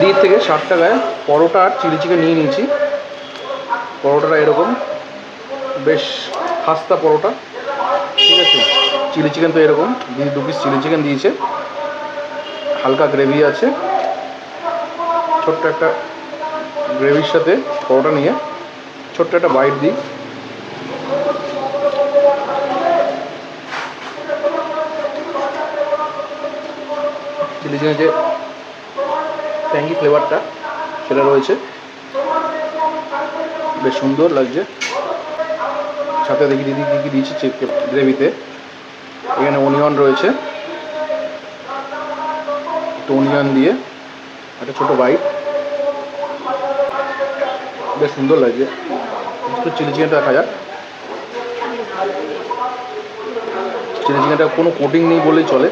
দিক থেকে 60 টাকায় পরোটা আর চিলি চিকেন নিয়ে নিয়েছি। পরোটাটা এরকম বেশ খাস্তা পরোটা, ঠিক আছে। চিলি চিকেন তো এরকম 2 পিস চিলি চিকেন দিয়েছে, হালকা গ্রেভি আছে। ছোট্ট একটা গ্রেভির সাথে পরোটা নিয়ে ছোট্ট একটা বাইট দিই। চিলি চিকেনের যে ট্যাঙ্গি ফ্লেভারটা সেটা রয়েছে, বেশ সুন্দর লাগছে। সাথে দেখি দিদি কী কী দিয়েছি গ্রেভিতে। এখানে অনিয়ন রয়েছে, একটু অনিয়ন দিয়ে একটা ছোটো বাইট, বেশ সুন্দর লাগছে। একটু চিলি চিকেনটা দেখা যাক। চিলি চিকেনটা কোনো কোটিং নেই বললেই চলে,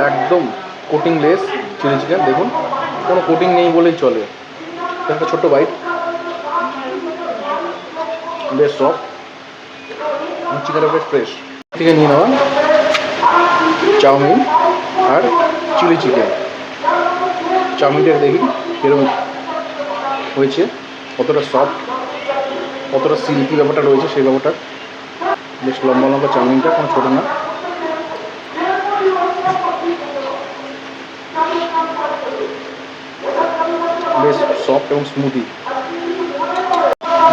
একদম কোটিংলেস চিলি চিকেন। দেখুন, কোনো কোটিং নেই বলেই চলে। একটা ছোট্ট বাইট, বেশ সফট, চিকেনটা বেশ ফ্রেশ। থেকে নিয়ে নেওয়া চাউমিন আর চিলি চিকেন। চাউমিনটা দেখি কীরকম হয়েছে, কতটা সফট, কতটা সিল্কি ব্যাপারটা রয়েছে সেই ব্যাপারটা। বেশ লম্বা লম্বা চাউমিনটা, কোনো ছোটো না। বেশ সফট এবং স্মুদি।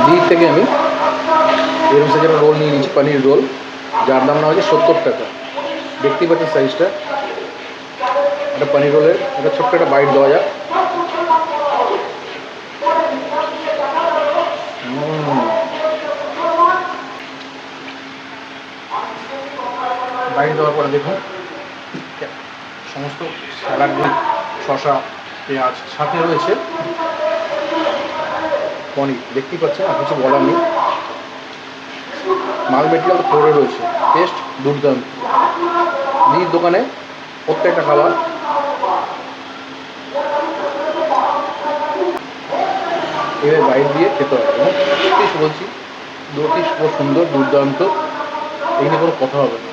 দিক থেকে আমি এরকম সাইজের রোল নিয়ে নিয়েছি, পনির রোল, যার দাম না হচ্ছে 70 টাকা। দেখতেই পাচ্ছেন সাইজটা। একটা পনির রোলের একটা ছোট্ট একটা বাইট দেওয়া যাক। বাইট দেওয়ার পরে দেখুন সমস্ত স্যালাডগুলি, শসা, পেঁয়াজ, সাথে রয়েছে পনির। দেখতেই পাচ্ছেন, আর কিছু বলার নেই। মাল মেটেরিয়াল পড়ে রয়েছে, টেস্ট দুর্দান্ত। দিদির দোকানে প্রত্যেকটা খাবার এবার বাইরে দিয়ে খেতে হবে। এবং বলছি, দুটি সুন্দর দুর্দান্ত, এই নিয়ে কোনো কথা হবে না।